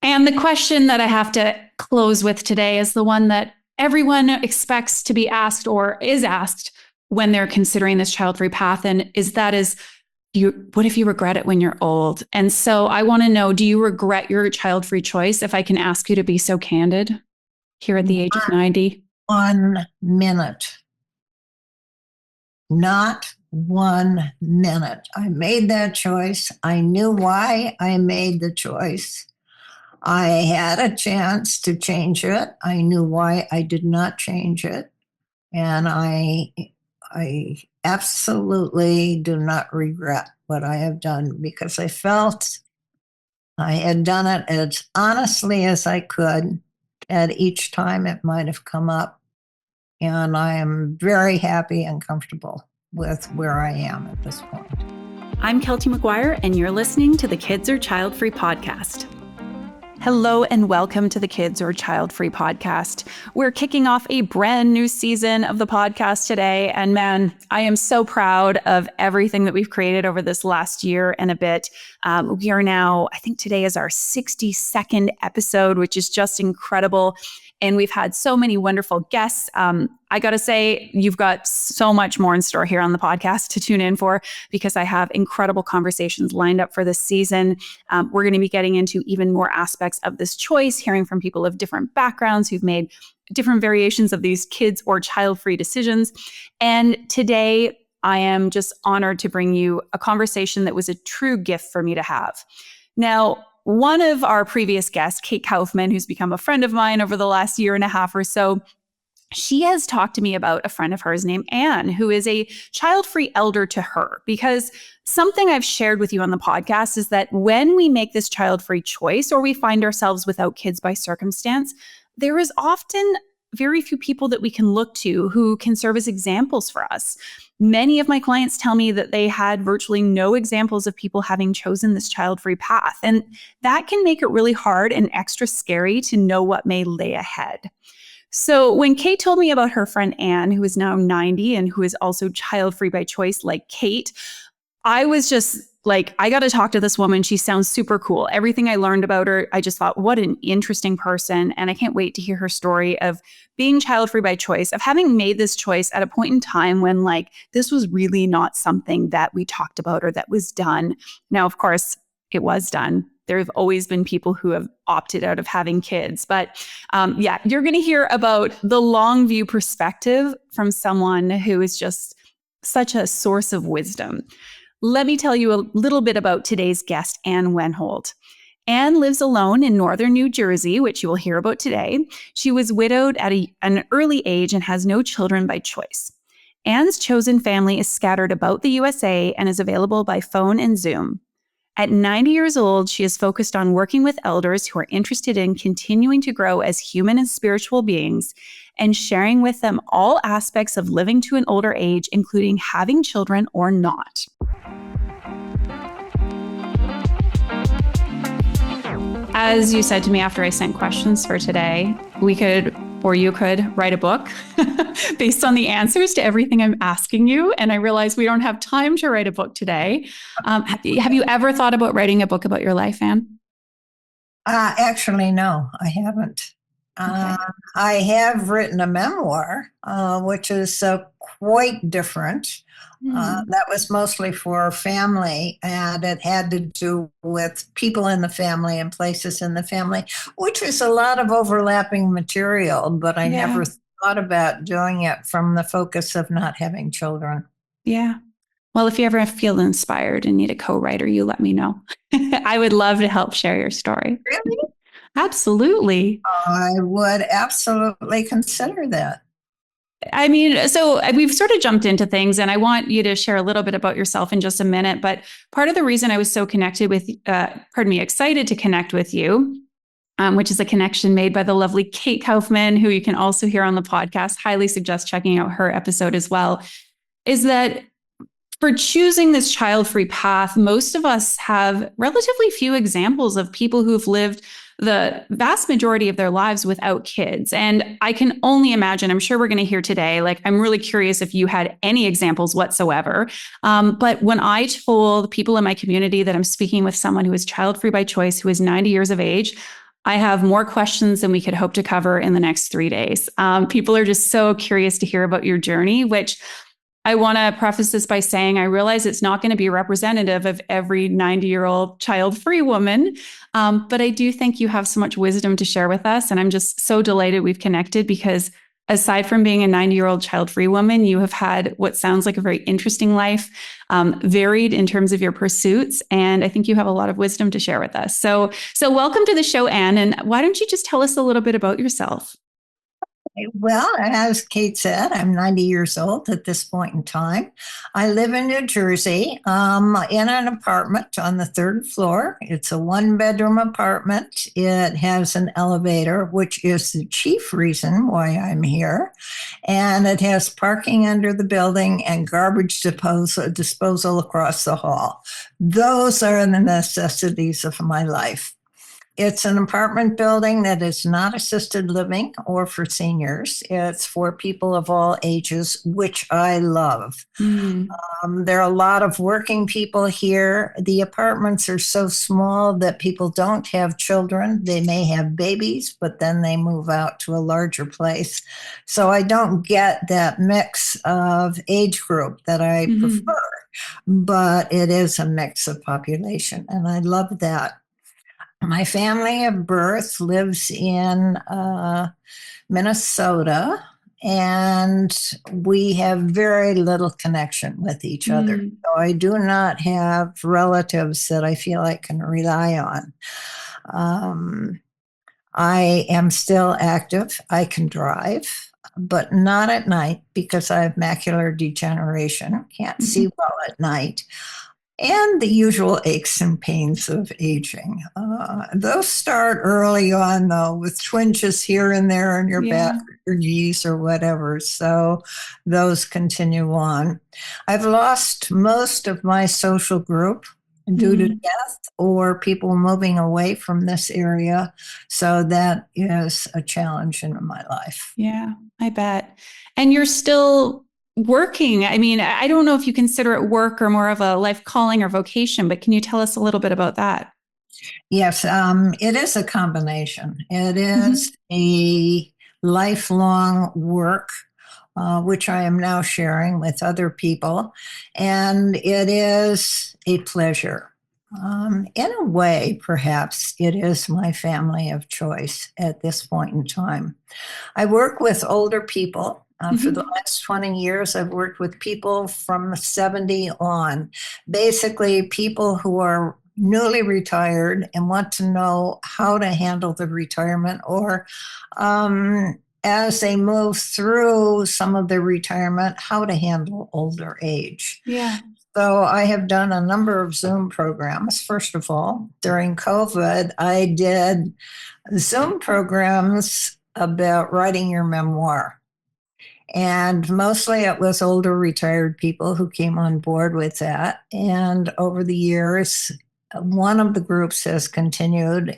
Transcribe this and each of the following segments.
And the question that I have to close with today is the one that everyone expects to be asked or is asked when they're considering this child-free path. And what if you regret it when you're old? And so I want to know, do you regret your child-free choice? If I can ask you to be so candid here at the age of 90. 1 minute. Not 1 minute. I made that choice. I knew why I made the choice. I had a chance to change it. I knew why I did not change it. And I absolutely do not regret what I have done because I felt I had done it as honestly as I could at each time it might have come up. And I am very happy and comfortable with where I am at this point. I'm Keltie McGuire, and you're listening to the Kids Are Child-Free podcast. Hello and welcome to the Kids Are Child-Free podcast. We're kicking off a brand new season of the podcast today. And man, I am so proud of everything that we've created over this last year and a bit. We are now, I think today is our 62nd episode, which is just incredible. And we've had so many wonderful guests. I got to say, you've got so much more in store here on the podcast to tune in for because I have incredible conversations lined up for this season. We're going to be getting into even more aspects of this choice, hearing from people of different backgrounds who've made different variations of these kids or child-free decisions. And today, I am just honored to bring you a conversation that was a true gift for me to have. Now, one of our previous guests, Kate Kaufman, who's become a friend of mine over the last year and a half or so, she has talked to me about a friend of hers named Anne, who is a child-free elder to her. Because something I've shared with you on the podcast is that when we make this child-free choice or we find ourselves without kids by circumstance, there is often very few people that we can look to who can serve as examples for us. Many of my clients tell me that they had virtually no examples of people having chosen this child-free path. And that can make it really hard and extra scary to know what may lay ahead. So when Kate told me about her friend Anne, who is now 90 and who is also child-free by choice like Kate, I was just like, I got to talk to this woman. She sounds super cool. Everything I learned about her, I just thought, what an interesting person. And I can't wait to hear her story of being child-free by choice, of having made this choice at a point in time when this was really not something that we talked about or that was done. Now, of course, it was done. There have always been people who have opted out of having kids. But you're going to hear about the long view perspective from someone who is just such a source of wisdom. Let me tell you a little bit about today's guest, Anne Wennhold. Anne lives alone in northern New Jersey, which you will hear about today. She was widowed at an early age and has no children by choice. Anne's chosen family is scattered about the USA and is available by phone and Zoom. At 90 years old, she is focused on working with elders who are interested in continuing to grow as human and spiritual beings and sharing with them all aspects of living to an older age, including having children or not. As you said to me after I sent questions for today, you could write a book based on the answers to everything I'm asking you. And I realize we don't have time to write a book today. Have you ever thought about writing a book about your life, Anne? Actually, no, I haven't. Okay. I have written a memoir, which is quite different. That was mostly for family, and it had to do with people in the family and places in the family, which is a lot of overlapping material, but I never thought about doing it from the focus of not having children. Yeah. Well, if you ever feel inspired and need a co-writer, you let me know. I would love to help share your story. Really? Absolutely. I would absolutely consider that. I mean, so we've sort of jumped into things, and I want you to share a little bit about yourself in just a minute. But part of the reason I was so excited to connect with you, which is a connection made by the lovely Kate Kaufman, who you can also hear on the podcast. Highly suggest checking out her episode as well, is that for choosing this child-free path, most of us have relatively few examples of people who've lived the vast majority of their lives without kids. And I can only imagine, I'm sure we're going to hear today, I'm really curious if you had any examples whatsoever. But when I told people in my community that I'm speaking with someone who is child-free by choice, who is 90 years of age, I have more questions than we could hope to cover in the next 3 days. People are just so curious to hear about your journey, which I want to preface this by saying I realize it's not going to be representative of every 90-year-old child-free woman, but I do think you have so much wisdom to share with us. And I'm just so delighted we've connected because aside from being a 90-year-old child-free woman, you have had what sounds like a very interesting life, varied in terms of your pursuits. And I think you have a lot of wisdom to share with us. So welcome to the show, Anne. And why don't you just tell us a little bit about yourself? Well, as Kate said, I'm 90 years old at this point in time. I live in New Jersey in an apartment on the 3rd floor. It's a 1-bedroom apartment. It has an elevator, which is the chief reason why I'm here. And it has parking under the building and garbage disposal across the hall. Those are the necessities of my life. It's an apartment building that is not assisted living or for seniors. It's for people of all ages, which I love. There are a lot of working people here. The apartments are so small that people don't have children. They may have babies, but then they move out to a larger place. So I don't get that mix of age group that I prefer, but it is a mix of population, and I love that. My family of birth lives in Minnesota, and we have very little connection with each other. So I do not have relatives that I feel I can rely on. I am still active. I can drive, but not at night because I have macular degeneration. Can't see well at night. And the usual aches and pains of aging. Those start early on, though, with twinges here and there in your back, your knees, or whatever. So those continue on. I've lost most of my social group due to death or people moving away from this area. So that is a challenge in my life. Yeah, I bet. And you're still working. I mean, I don't know if you consider it work or more of a life calling or vocation, but can you tell us a little bit about that? Yes, it is a combination. It is a lifelong work, which I am now sharing with other people, and it is a pleasure. In a way, perhaps it is my family of choice at this point in time. I work with older people. For the last 20 years, I've worked with people from 70 on, basically people who are newly retired and want to know how to handle the retirement, or as they move through some of their retirement, how to handle older age. Yeah. So I have done a number of Zoom programs. First of all, during COVID, I did Zoom programs about writing your memoir. And mostly it was older retired people who came on board with that. And over the years, one of the groups has continued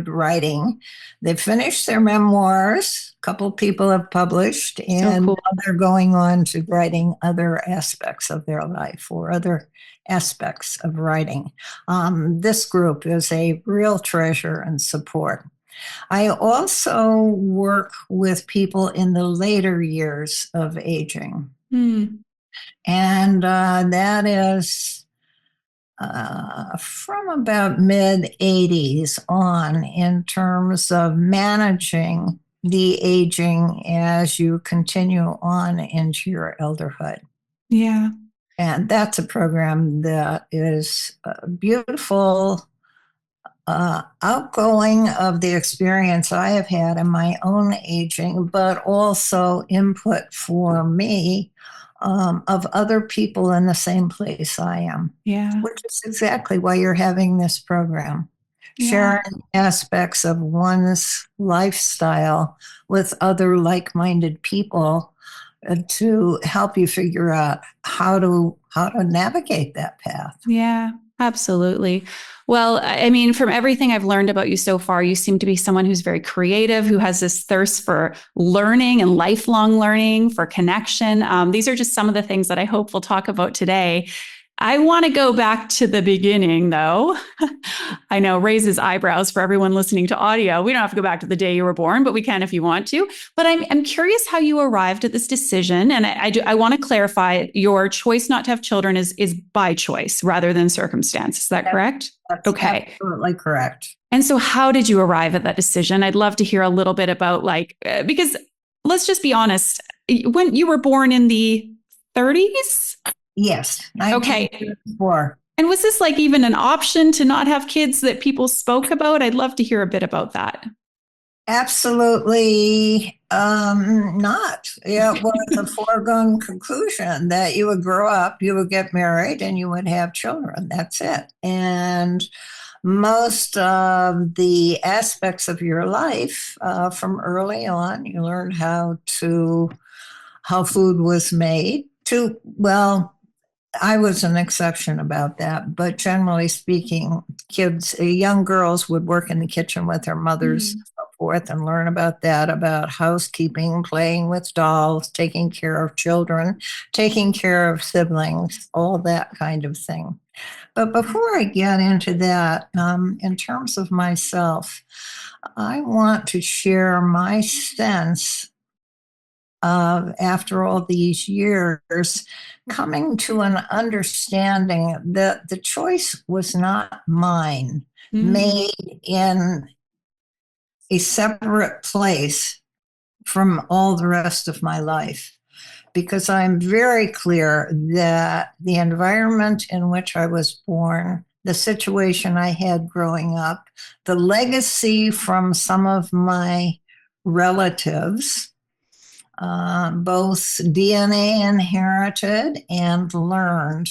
writing. They finished their memoirs. A couple people have published, and now they're going on to writing other aspects of their life or other aspects of writing. This group is a real treasure and support. I also work with people in the later years of aging. And that is from about mid-80s on in terms of managing the aging as you continue on into your elderhood. Yeah. And that's a program that is beautiful. Outgoing of the experience I have had in my own aging, but also input for me of other people in the same place I am. Yeah. Which is exactly why you're having this program. Sharing aspects of one's lifestyle with other like-minded people to help you figure out how to navigate that path. Yeah, absolutely. Well, I mean, from everything I've learned about you so far, you seem to be someone who's very creative, who has this thirst for learning and lifelong learning, for connection. These are just some of the things that I hope we'll talk about today. I want to go back to the beginning, though. I know, raises eyebrows for everyone listening to audio. We don't have to go back to the day you were born, but we can if you want to. But I'm curious how you arrived at this decision. And I want to clarify, your choice not to have children is by choice rather than circumstance. Is that correct? That's okay. Absolutely correct. And so how did you arrive at that decision? I'd love to hear a little bit about because let's just be honest, when you were born in the 30s? Yes. Okay. 1934. And was this like even an option to not have kids that people spoke about? I'd love to hear a bit about that. Absolutely not. It was a foregone conclusion that you would grow up, you would get married, and you would have children. That's it. And most of the aspects of your life from early on, you learned how food was made. I was an exception about that, but generally speaking, young girls would work in the kitchen with their mothers and so forth and learn about that, about housekeeping, playing with dolls, taking care of children, taking care of siblings, all that kind of thing. But before I get into that, in terms of myself, I want to share my sense of, after all these years, coming to an understanding that the choice was not mine, made in a separate place from all the rest of my life. Because I'm very clear that the environment in which I was born, the situation I had growing up, the legacy from some of my relatives, both DNA inherited and learned,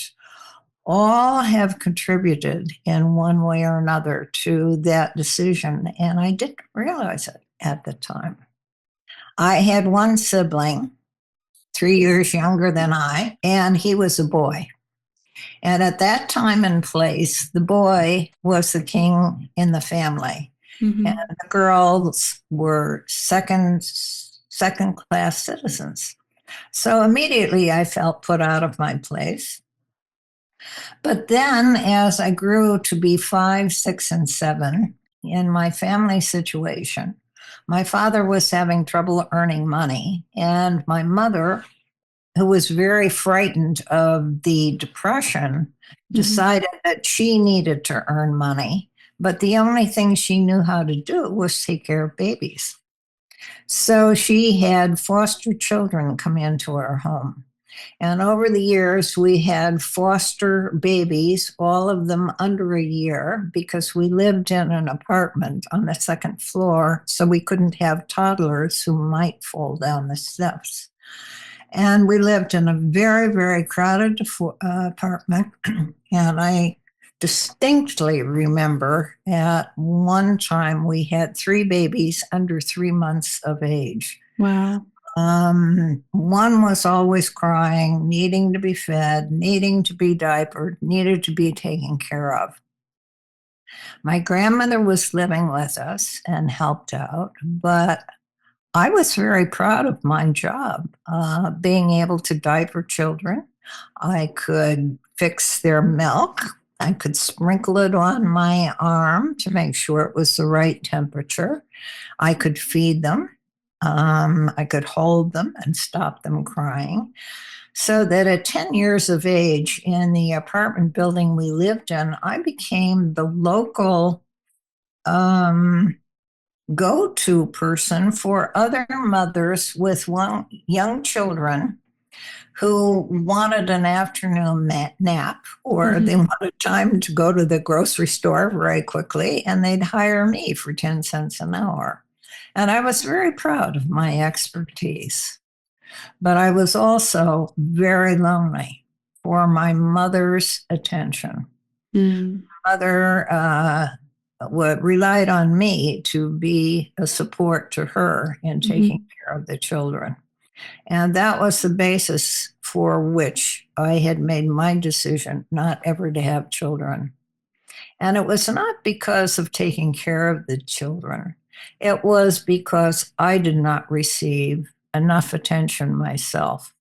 all have contributed in one way or another to that decision. And I didn't realize it at the time. I had one sibling, 3 years younger than I, and he was a boy. And at that time and place, the boy was the king in the family. And the girls were second-class citizens. So immediately I felt put out of my place. But then as I grew to be 5, 6, and 7, in my family situation, my father was having trouble earning money, and my mother, who was very frightened of the depression, decided that she needed to earn money, but the only thing she knew how to do was take care of babies. So she had foster children come into our home. And over the years, we had foster babies, all of them under a year, because we lived in an apartment on the second floor, so we couldn't have toddlers who might fall down the steps. And we lived in a very, very crowded apartment. And I distinctly remember at one time we had 3 babies under 3 months of age. Wow. One was always crying, needing to be fed, needing to be diapered, needed to be taken care of. My grandmother was living with us and helped out, but I was very proud of my job, being able to diaper children. I could fix their milk. I could sprinkle it on my arm to make sure it was the right temperature. I could feed them. I could hold them and stop them crying. So that at 10 years of age, in the apartment building we lived in, I became the local go-to person for other mothers with young children who wanted an afternoon nap, or they wanted time to go to the grocery store very quickly, and they'd hire me for 10 cents an hour. And I was very proud of my expertise. But I was also very lonely for my mother's attention. Mother relied on me to be a support to her in taking care of the children. And that was the basis for which I had made my decision not ever to have children. And it was not because of taking care of the children. It was because I did not receive enough attention myself.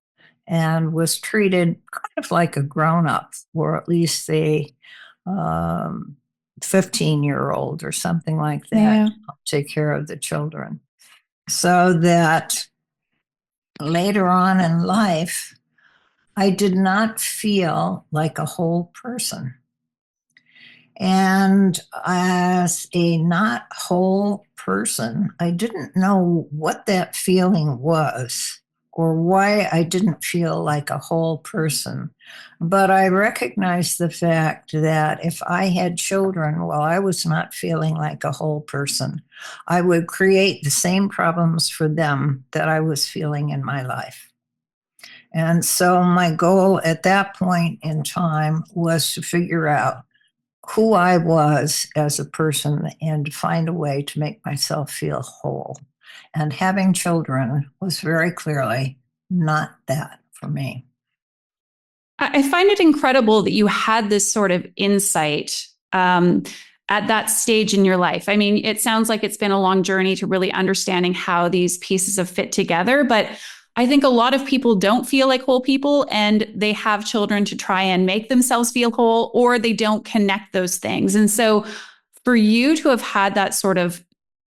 and was treated kind of like a grown-up, or at least a 15-year-old or something like that. Yeah. Take care of the children. So that later on in life, I did not feel like a whole person. And as a not whole person, I didn't know what that feeling was or why I didn't feel like a whole person. But I recognized the fact that if I had children while I was not feeling like a whole person, I would create the same problems for them that I was feeling in my life. And so my goal at that point in time was to figure out who I was as a person and find a way to make myself feel whole. And having children was very clearly not that for me. I find it incredible that you had this sort of insight at that stage in your life. I mean, it sounds like it's been a long journey to really understanding how these pieces have fit together, but I think a lot of people don't feel like whole people, and they have children to try and make themselves feel whole, or they don't connect those things. And so for you to have had that sort of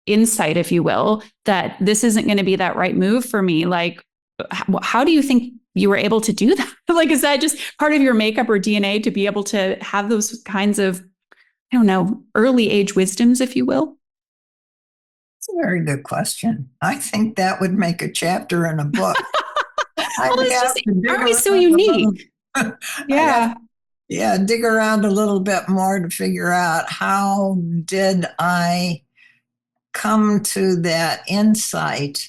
insight, if you will, that this isn't going to be that right move for me, like, how do you think you were able to do that? Like, is that just part of your makeup or DNA to be able to have those kinds of, I don't know, early age wisdoms, if you will? It's a very good question. I think that would make a chapter in a book. Well, it's just, aren't we so unique? Yeah. Dig around a little bit more to figure out how did I come to that insight.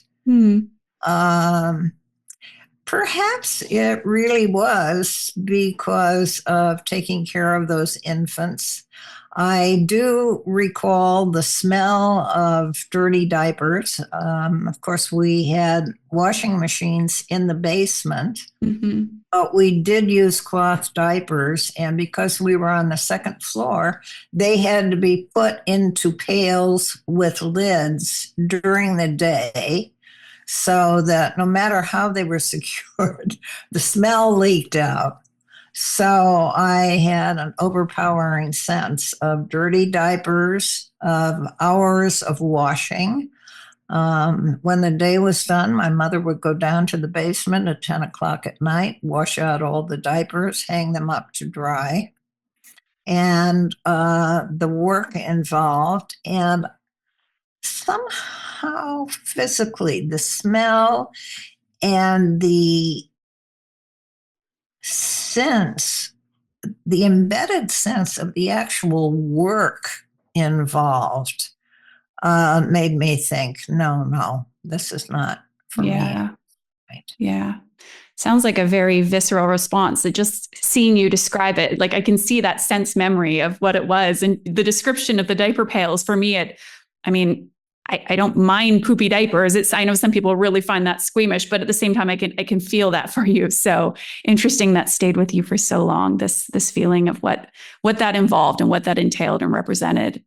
Perhaps it really was because of taking care of those infants. I do recall the smell of dirty diapers. Of course, we had washing machines in the basement, but we did use cloth diapers. And because we were on the second floor, they had to be put into pails with lids during the day, so that no matter how they were secured, the smell leaked out. So I had an overpowering sense of dirty diapers, of hours of washing. When the day was done, my mother would go down to the basement at 10 o'clock at night, wash out all the diapers, hang them up to dry, and the work involved. And somehow physically, the smell and the sense, the embedded sense of the actual work involved made me think, no, this is not for me. Right. Yeah. Sounds like a very visceral response. That just seeing you describe it, like I can see that sense memory of what it was. And the description of the diaper pails for me, I don't mind poopy diapers. I know some people really find that squeamish, but at the same time, I can feel that for you. So interesting that stayed with you for so long. This feeling of what that involved and what that entailed and represented.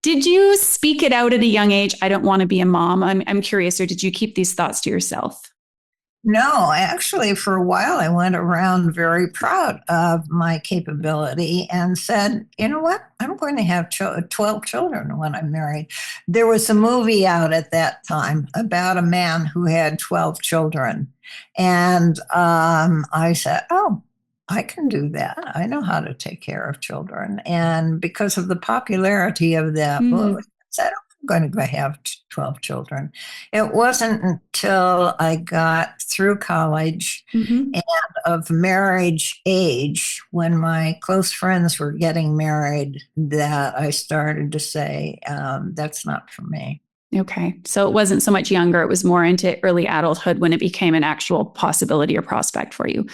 Did you speak it out at a young age? I don't want to be a mom. I'm curious, or did you keep these thoughts to yourself? No, actually, for a while, I went around very proud of my capability and said, you know what? I'm going to have 12 children when I'm married. There was a movie out at that time about a man who had 12 children. And I said, oh, I can do that. I know how to take care of children. And because of the popularity of that movie, I said, I'm going to have 12 children. It wasn't until I got through college and of marriage age, when my close friends were getting married, that I started to say, that's not for me. Okay. So it wasn't so much younger. It was more into early adulthood when it became an actual possibility or prospect for you.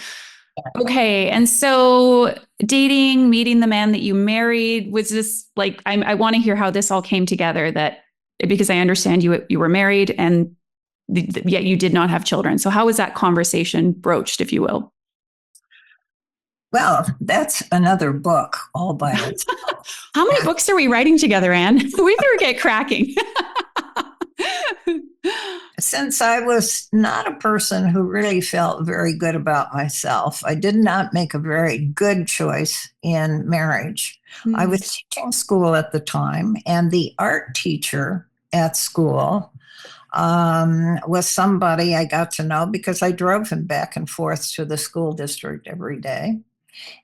Okay. And so dating, meeting the man that you married, was this like, I want to hear how this all came together, because I understand you were married and yet you did not have children. So how was that conversation broached, if you will? Well, that's another book all by itself. How many books are we writing together, Anne? We better get cracking. since I was not a person who really felt very good about myself, I did not make a very good choice in marriage. I was teaching school at the time, and the art teacher at school was somebody I got to know because I drove him back and forth to the school district every day.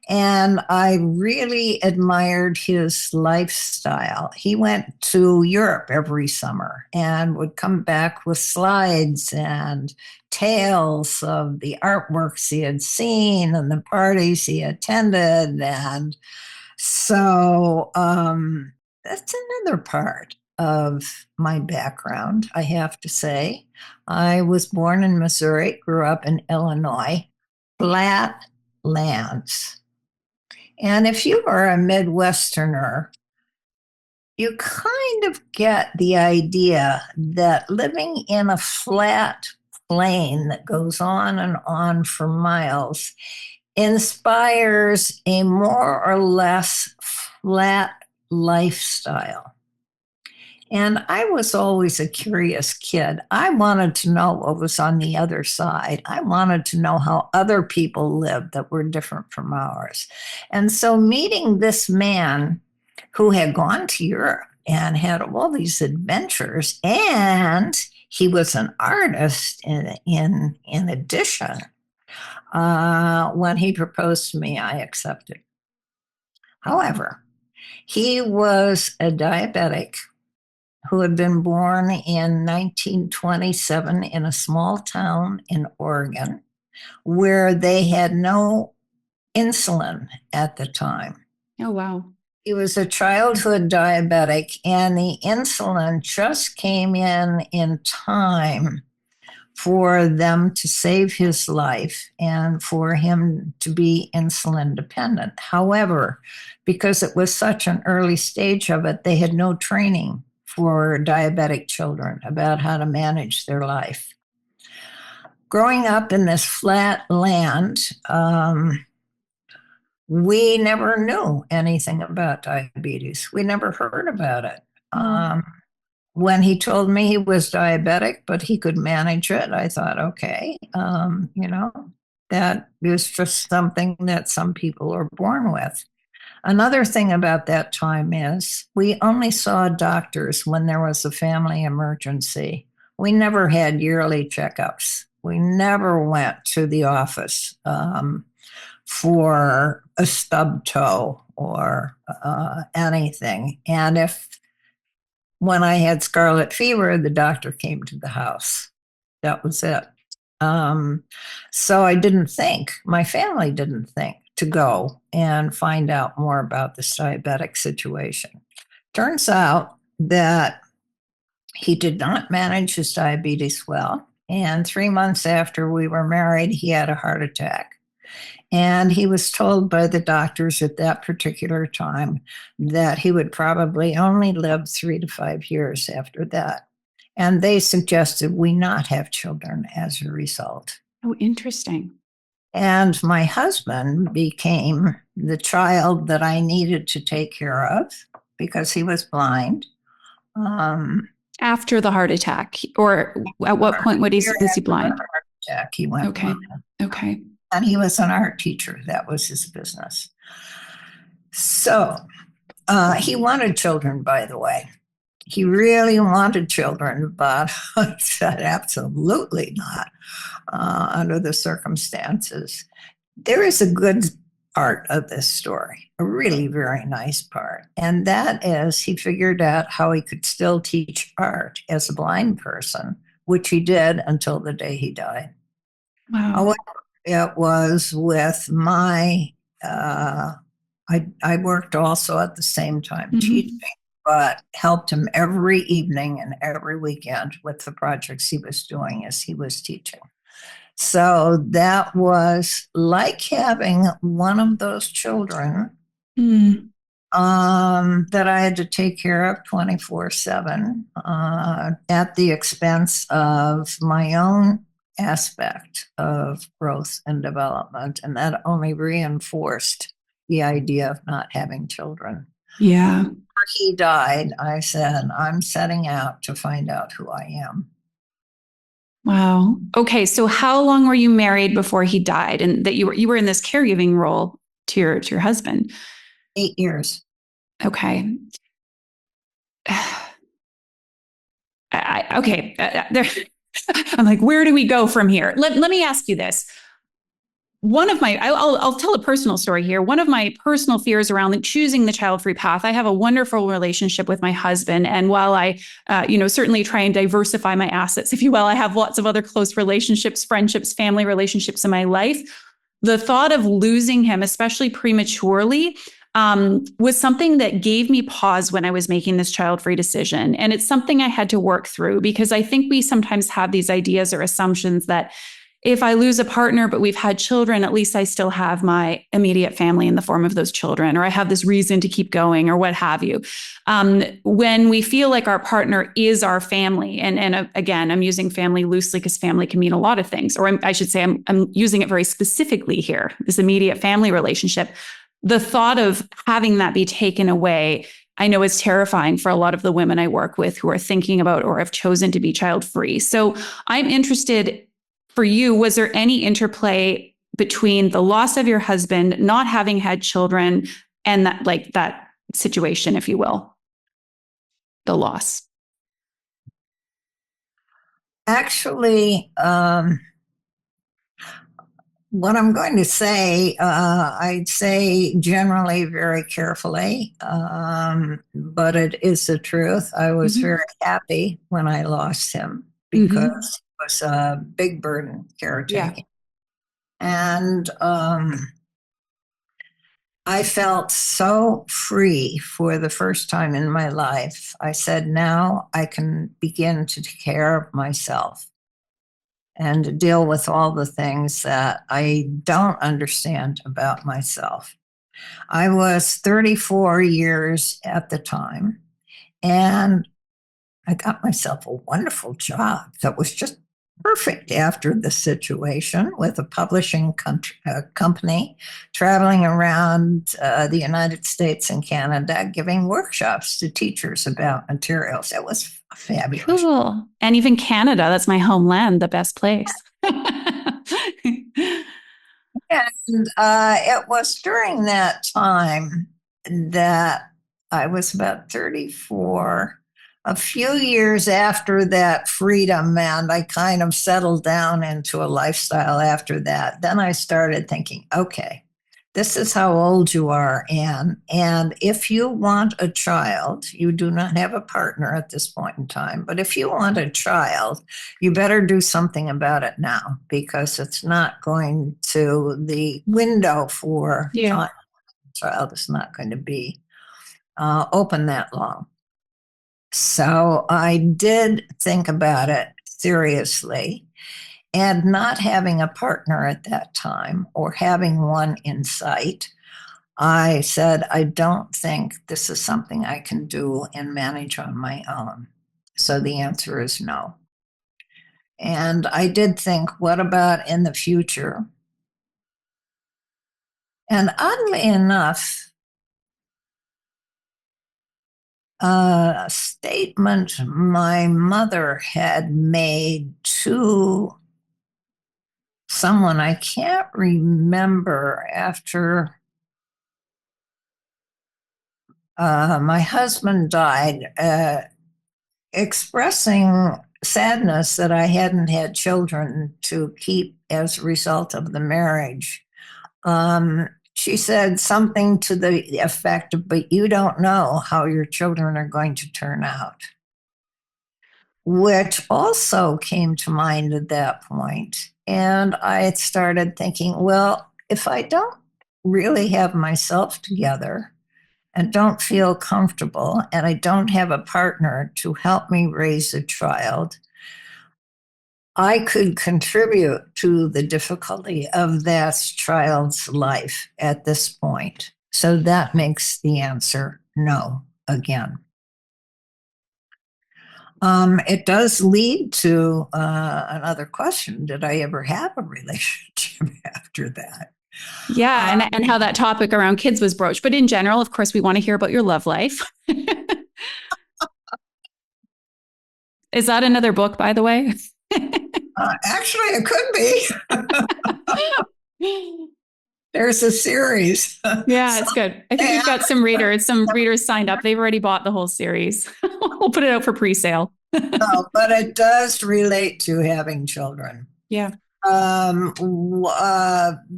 And I really admired his lifestyle. He went to Europe every summer and would come back with slides and tales of the artworks he had seen and the parties he attended. And so that's another part of my background, I have to say. I was born in Missouri, grew up in Illinois, flat lands. And if you are a Midwesterner, you kind of get the idea that living in a flat plain that goes on and on for miles inspires a more or less flat lifestyle. And I was always a curious kid. I wanted to know what was on the other side. I wanted to know how other people lived that were different from ours. And so meeting this man who had gone to Europe and had all these adventures, and he was an artist in addition, when he proposed to me, I accepted. However, he was a diabetic who had been born in 1927 in a small town in Oregon where they had no insulin at the time. Oh, wow. He was a childhood diabetic, and the insulin just came in time for them to save his life and for him to be insulin dependent. However, because it was such an early stage of it, they had no training for diabetic children about how to manage their life. Growing up in this flat land, we never knew anything about diabetes. We never heard about it. When he told me he was diabetic, but he could manage it, I thought, okay, that is just something that some people are born with. Another thing about that time is we only saw doctors when there was a family emergency. We never had yearly checkups. We never went to the office for a stub toe or anything. And when I had scarlet fever, the doctor came to the house. That was it. So I didn't think, my family didn't think to go and find out more about this diabetic situation. Turns out that he did not manage his diabetes well. And 3 months after we were married, he had a heart attack. And he was told by the doctors at that particular time that he would probably only live 3 to 5 years after that. And they suggested we not have children as a result. Oh, interesting. And my husband became the child that I needed to take care of because he was blind. After the heart attack, or at what point was he blind? Heart attack, he went blind. Okay. And he was an art teacher. That was his business. So he wanted children, by the way. He really wanted children, but I said absolutely not under the circumstances. There is a good part of this story, a really very nice part. And that is he figured out how he could still teach art as a blind person, which he did until the day he died. Wow. However, it was with my, I worked also at the same time teaching, but helped him every evening and every weekend with the projects he was doing as he was teaching. So that was like having one of those children that I had to take care of 24/7 at the expense of my own aspect of growth and development. And that only reinforced the idea of not having children. Yeah. After he died, I said, I'm setting out to find out who I am. Wow. Okay. So how long were you married before he died, and that you were in this caregiving role to your husband? 8 years. Okay. Okay. There, I'm like, where do we go from here? Let me ask you this. One of my, I'll tell a personal story here. One of my personal fears around choosing the child-free path, I have a wonderful relationship with my husband. And while I, certainly try and diversify my assets, if you will, I have lots of other close relationships, friendships, family relationships in my life. The thought of losing him, especially prematurely, was something that gave me pause when I was making this child-free decision. And it's something I had to work through, because I think we sometimes have these ideas or assumptions that if I lose a partner, but we've had children, at least I still have my immediate family in the form of those children, or I have this reason to keep going, or what have you. When we feel like our partner is our family, and again, I'm using family loosely because family can mean a lot of things, or I should say I'm using it very specifically here, this immediate family relationship. The thought of having that be taken away, I know is terrifying for a lot of the women I work with who are thinking about or have chosen to be child-free. So I'm interested, for you, was there any interplay between the loss of your husband, not having had children, and that situation, if you will, the loss? Actually, what I'm going to say, I'd say generally very carefully, but it is the truth. I was very happy when I lost him, because it was a big burden caretaking. And I felt so free for the first time in my life. I said, now I can begin to take care of myself and to deal with all the things that I don't understand about myself. I was 34 years at the time, and I got myself a wonderful job that was just perfect after the situation, with a publishing company, traveling around the United States and Canada, giving workshops to teachers about materials. It was fabulous. Cool. And even Canada, that's my homeland, the best place. And it was during that time that I was about 34, a few years after that freedom, and I kind of settled down into a lifestyle after that. Then I started thinking, okay, this is how old you are, Anne. And if you want a child, you do not have a partner at this point in time, but if you want a child, you better do something about it now, because it's not going to, the window for child is not going to be open that long. So I did think about it seriously, and not having a partner at that time, or having one in sight, I said, I don't think this is something I can do and manage on my own. So the answer is no. And I did think, what about in the future? And oddly enough, a statement my mother had made to someone I can't remember after my husband died, expressing sadness that I hadn't had children to keep as a result of the marriage. She said something to the effect of, but you don't know how your children are going to turn out, which also came to mind at that point. And I started thinking, well, if I don't really have myself together and don't feel comfortable, and I don't have a partner to help me raise a child, I could contribute to the difficulty of that child's life at this point. So that makes the answer no again. It does lead to another question. Did I ever have a relationship after that? Yeah, and how that topic around kids was broached. But in general, of course, we want to hear about your love life. Is that another book, by the way? Actually, it could be. There's a series. Yeah, it's good. I think we've got some readers. Some readers signed up. They've already bought the whole series. We'll put it out for pre-sale. No, but it does relate to having children. Yeah.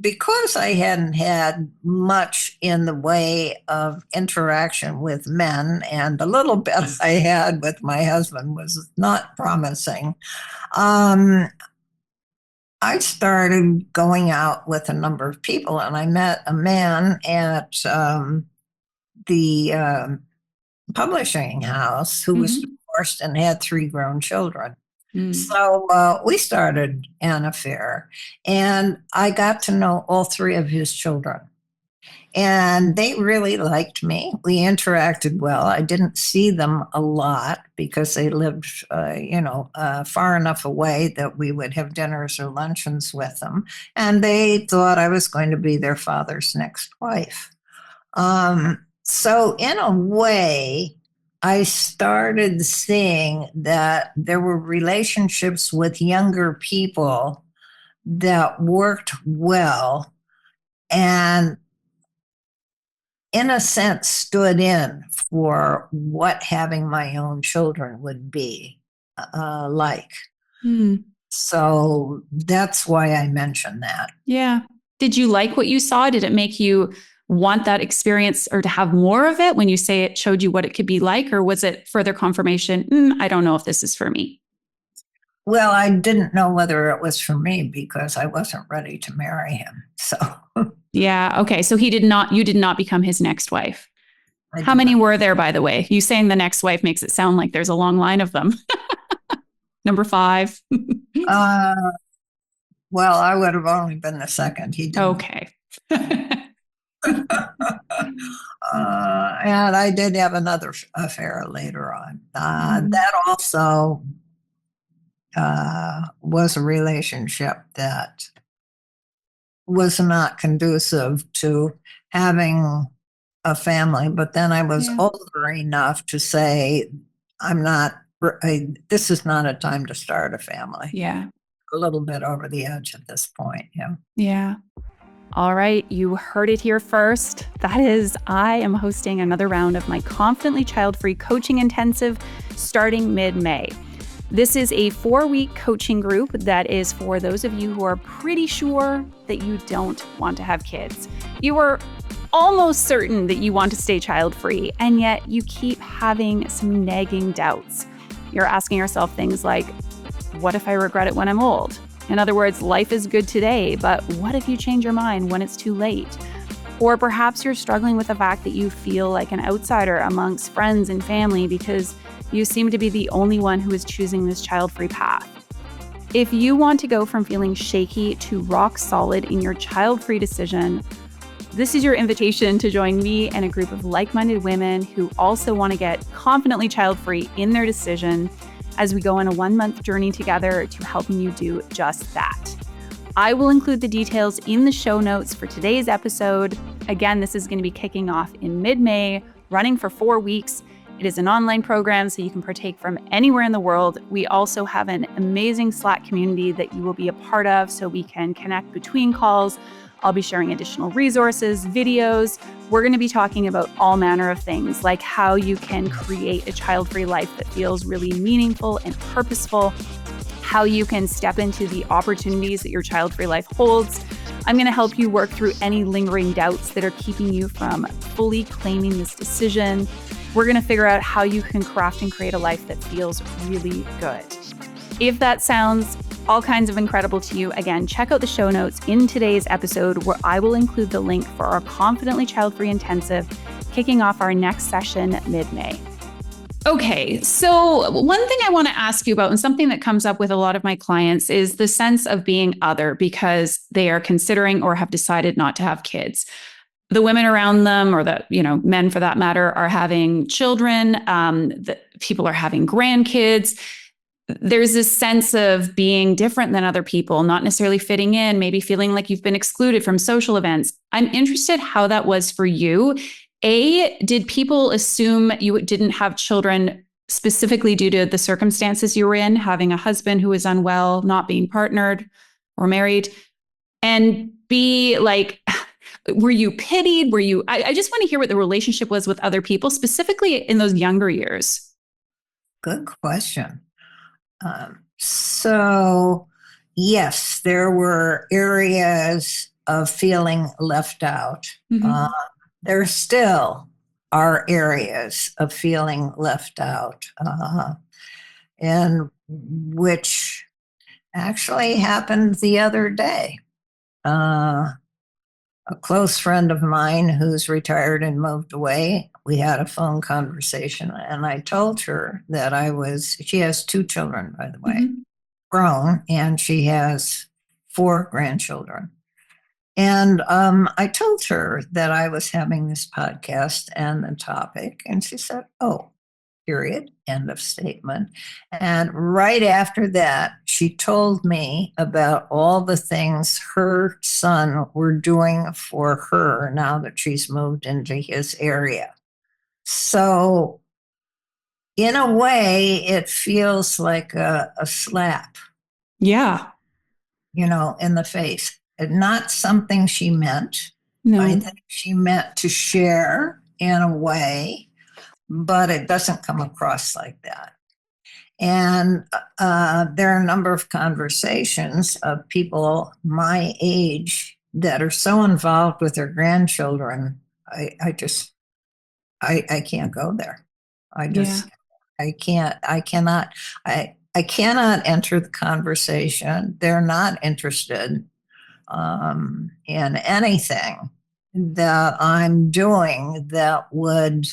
Because I hadn't had much in the way of interaction with men, and the little bit I had with my husband was not promising. I started going out with a number of people, and I met a man at the publishing house who was divorced and had 3 grown children. So we started an affair, and I got to know all 3 of his children. And they really liked me. We interacted well. I didn't see them a lot because they lived, far enough away that we would have dinners or luncheons with them. And they thought I was going to be their father's next wife. So in a way, I started seeing that there were relationships with younger people that worked well and, in a sense, stood in for what having my own children would be like. So that's why I mentioned that. Yeah. Did you like what you saw? Did it make you want that experience or to have more of it when you say it showed you what it could be like? Or was it further confirmation? I don't know if this is for me. Well, I didn't know whether it was for me because I wasn't ready to marry him. So yeah. Okay. So you did not become his next wife. How many were there, by the way? You saying the next wife makes it sound like there's a long line of them. Number 5. Well, I would have only been the second. He didn't. Okay. And I did have another affair later on. That also was a relationship that was not conducive to having a family. But then I was older enough to say, this is not a time to start a family. Yeah. A little bit over the edge at this point. Yeah. Yeah. All right, you heard it here first. That is, I am hosting another round of my Confidently Child-Free Coaching Intensive starting mid-May. This is a 4-week coaching group that is for those of you who are pretty sure that you don't want to have kids. You are almost certain that you want to stay child-free, and yet you keep having some nagging doubts. You're asking yourself things like, what if I regret it when I'm old? In other words, life is good today, but what if you change your mind when it's too late? Or perhaps you're struggling with the fact that you feel like an outsider amongst friends and family because you seem to be the only one who is choosing this child-free path. If you want to go from feeling shaky to rock solid in your child-free decision, this is your invitation to join me and a group of like-minded women who also want to get confidently child-free in their decision as we go on a 1-month journey together to helping you do just that. I will include the details in the show notes for today's episode. Again, this is going to be kicking off in mid-May, running for 4 weeks. It is an online program, so you can partake from anywhere in the world. We also have an amazing Slack community that you will be a part of, so we can connect between calls. I'll be sharing additional resources, videos. We're going to be talking about all manner of things, like how you can create a child-free life that feels really meaningful and purposeful, how you can step into the opportunities that your child-free life holds. I'm going to help you work through any lingering doubts that are keeping you from fully claiming this decision. We're going to figure out how you can craft and create a life that feels really good. If that sounds all kinds of incredible to you, again, check out the show notes in today's episode where I will include the link for our Confidently Child-Free Intensive, kicking off our next session mid-May. Okay, so one thing I want to ask you about, and something that comes up with a lot of my clients, is the sense of being other because they are considering or have decided not to have kids. The women around them, or the men for that matter, are having children. The people are having grandkids. There's this sense of being different than other people, not necessarily fitting in, maybe feeling like you've been excluded from social events. I'm interested how that was for you. Did people assume you didn't have children specifically due to the circumstances you were in, having a husband who was unwell, not being partnered or married? And B, like, were you pitied? I just want to hear what the relationship was with other people, specifically in those younger years. Good question. So, yes, there were areas of feeling left out. Mm-hmm. There still are areas of feeling left out, and which actually happened the other day. A close friend of mine who's retired and moved away, we had a phone conversation, and I told her that she has 2 children, by the way, Mm-hmm. grown, and she has 4 grandchildren. And I told her that I was having this podcast and the topic, and she said, "Oh, period, end of statement." And right after that, she told me about all the things her son were doing for her now that she's moved into his area. So, in a way, it feels like a slap, Yeah. in the face. Not something she meant. No. I think she meant to share in a way, but it doesn't come across like that. And there are a number of conversations of people my age that are so involved with their grandchildren. I can't go there. Yeah. I cannot enter the conversation. They're not interested in anything that I'm doing that would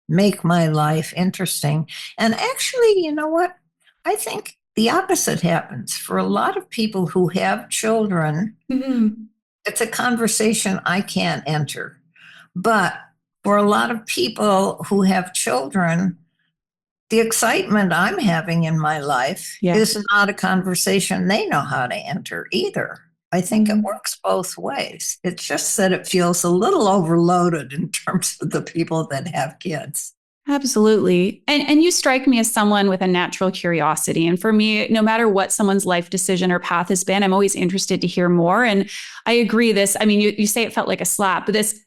make my life interesting. And actually, you know what? I think the opposite happens for a lot of people who have children. Mm-hmm. It's a conversation I can't enter. But for a lot of people who have children, the excitement I'm having in my life is not a conversation they know how to enter either. I think it works both ways. It's just that it feels a little overloaded in terms of the people that have kids. Absolutely. And you strike me as someone with a natural curiosity. And for me, no matter what someone's life decision or path has been, I'm always interested to hear more. And I agree you say it felt like a slap, but this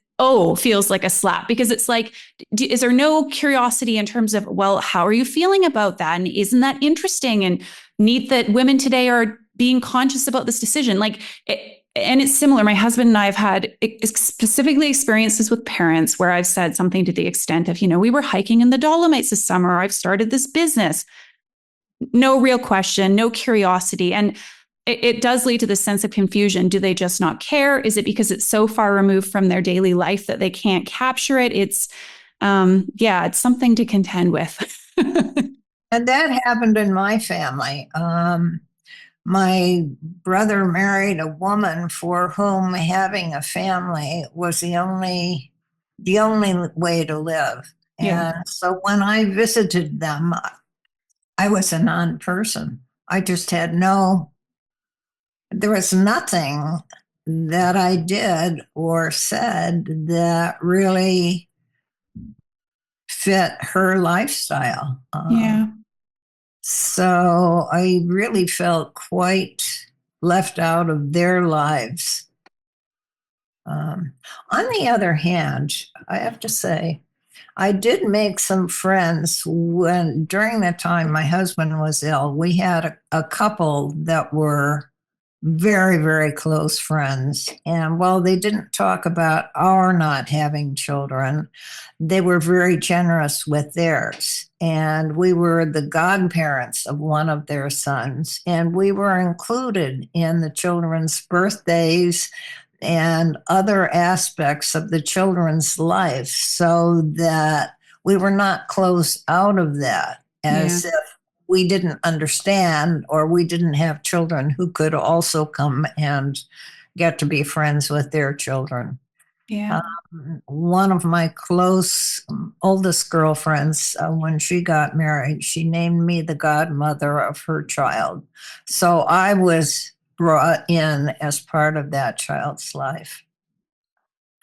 feels like a slap, because it's like, is there no curiosity in terms of, well, how are you feeling about that? And isn't that interesting and neat that women today are being conscious about this decision? And it's similar. My husband and I have had specifically experiences with parents where I've said something to the extent of, we were hiking in the Dolomites this summer, or I've started this business. No real question, no curiosity. And it does lead to this sense of confusion. Do they just not care? Is it because it's so far removed from their daily life that they can't capture it? It's something to contend with. And that happened in my family. My brother married a woman for whom having a family was the only way to live. Yeah. And so when I visited them, I was a non-person. I just had there was nothing that I did or said that really fit her lifestyle. Yeah. So I really felt quite left out of their lives. On the other hand, I have to say, I did make some friends during the time my husband was ill. We had a couple that were very, very close friends. And while they didn't talk about our not having children, they were very generous with theirs. And we were the godparents of one of their sons. And we were included in the children's birthdays and other aspects of the children's life, so that we were not closed out of that as if we didn't understand or we didn't have children who could also come and get to be friends with their children. Yeah. One of my close oldest girlfriends, when she got married, she named me the godmother of her child. So I was brought in as part of that child's life.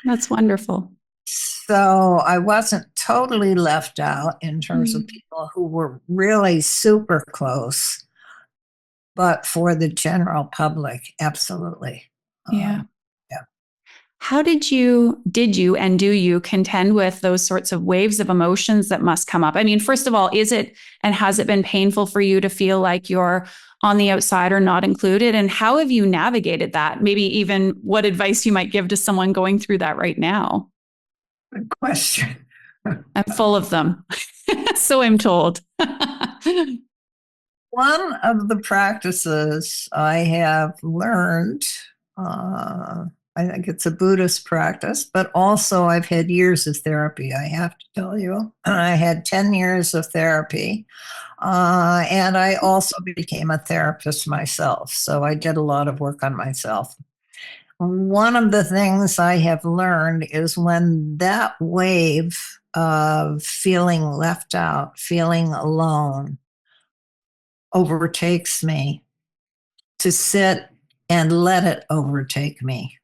That's wonderful. So I wasn't totally left out in terms of people who were really super close, but for the general public, absolutely. Yeah. Yeah. How did you, and do you contend with those sorts of waves of emotions that must come up? I mean, first of all, is it and has it been painful for you to feel like you're on the outside or not included? And how have you navigated that? Maybe even what advice you might give to someone going through that right now? Good question. I'm full of them. So I'm told. One of the practices I have learned, I think it's a Buddhist practice, but also I've had years of therapy, I have to tell you. I had 10 years of therapy, and I also became a therapist myself. So I did a lot of work on myself. One of the things I have learned is when that wave of feeling left out, feeling alone, overtakes me, to sit and let it overtake me,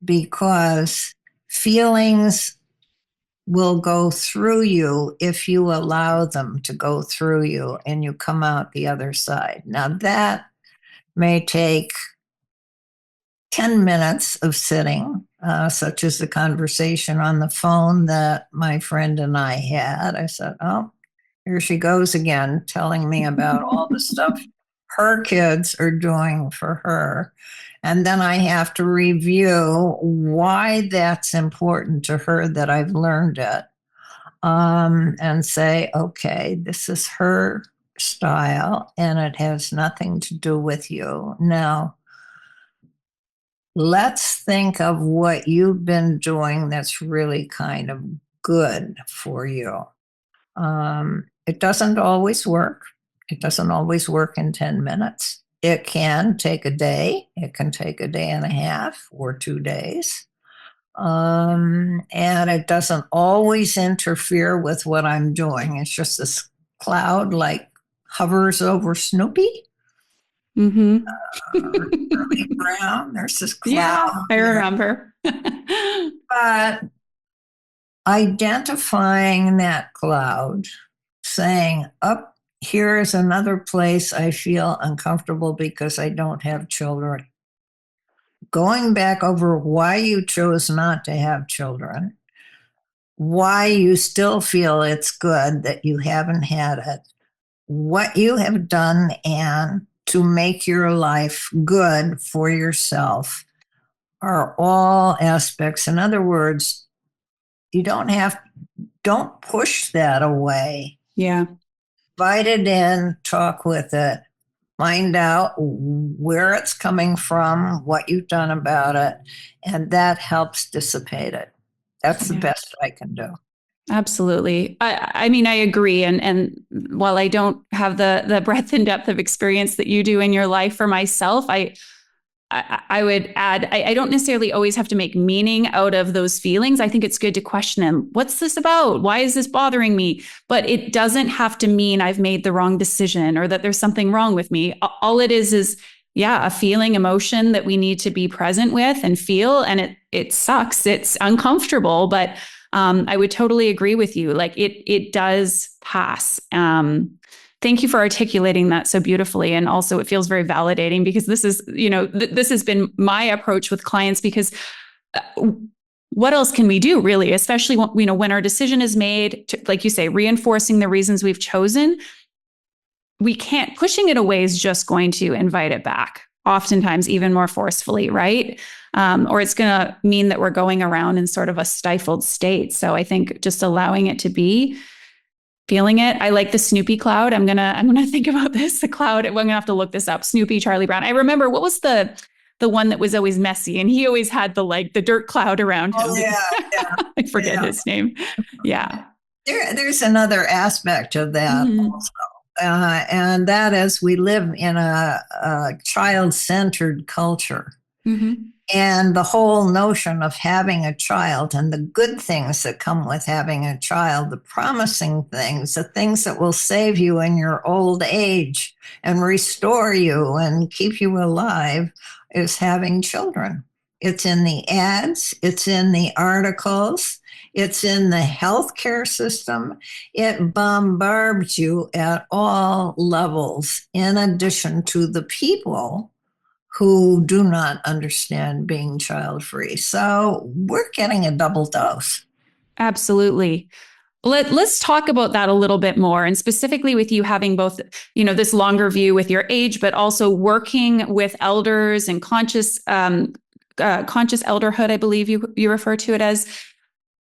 because feelings will go through you if you allow them to go through you and you come out the other side. Now, that may take 10 minutes of sitting, such as the conversation on the phone that my friend and I had. I said, oh, here she goes again, telling me about all the stuff her kids are doing for her. And then I have to review why that's important to her, that I've learned it, and say, okay, this is her style and it has nothing to do with you. Now, let's think of what you've been doing that's really kind of good for you. It doesn't always work. It doesn't always work in 10 minutes. It can take a day. It can take a day and a half or 2 days. And it doesn't always interfere with what I'm doing. It's just this cloud like hovers over Snoopy. Mm-hmm. Charlie Brown. There's this cloud. Yeah, I remember. But identifying that cloud, saying, up here is another place I feel uncomfortable because I don't have children. Going back over why you chose not to have children, why you still feel it's good that you haven't had it, what you have done, Anne, to make your life good for yourself, are all aspects. In other words, you don't push that away. Yeah. Invite it in, talk with it, find out where it's coming from, what you've done about it, and that helps dissipate it. That's the best I can do. Absolutely. I mean, I agree. And while I don't have the breadth and depth of experience that you do in your life, for myself, I would add, I don't necessarily always have to make meaning out of those feelings. I think it's good to question them. What's this about? Why is this bothering me? But it doesn't have to mean I've made the wrong decision or that there's something wrong with me. All it is, yeah, a feeling, emotion that we need to be present with and feel. And it sucks. It's uncomfortable, but I would totally agree with you. Like it does pass. Thank you for articulating that so beautifully. And also it feels very validating, because this is, this has been my approach with clients, because what else can we do, really? Especially when our decision is made, like you say, reinforcing the reasons we've chosen. We can't, pushing it away is just going to invite it back, oftentimes even more forcefully, right? Or it's going to mean that we're going around in sort of a stifled state. So I think just allowing it to be, feeling it. I like the Snoopy cloud. I'm gonna think about this. The cloud. I'm gonna have to look this up. Snoopy, Charlie Brown. I remember, what was the one that was always messy, and he always had the dirt cloud around him. Oh yeah. I forget his name. Yeah. There's another aspect of that also. And that is, we live in a child-centered culture. Mm-hmm. And the whole notion of having a child and the good things that come with having a child, the promising things, the things that will save you in your old age and restore you and keep you alive, is having children. It's in the ads. It's in the articles. It's in the healthcare system. It bombards you at all levels, in addition to the people who do not understand being child-free. So we're getting a double dose. Absolutely. Let's talk about that a little bit more, and specifically with you having both, this longer view with your age, but also working with elders and conscious elderhood, I believe you refer to it as.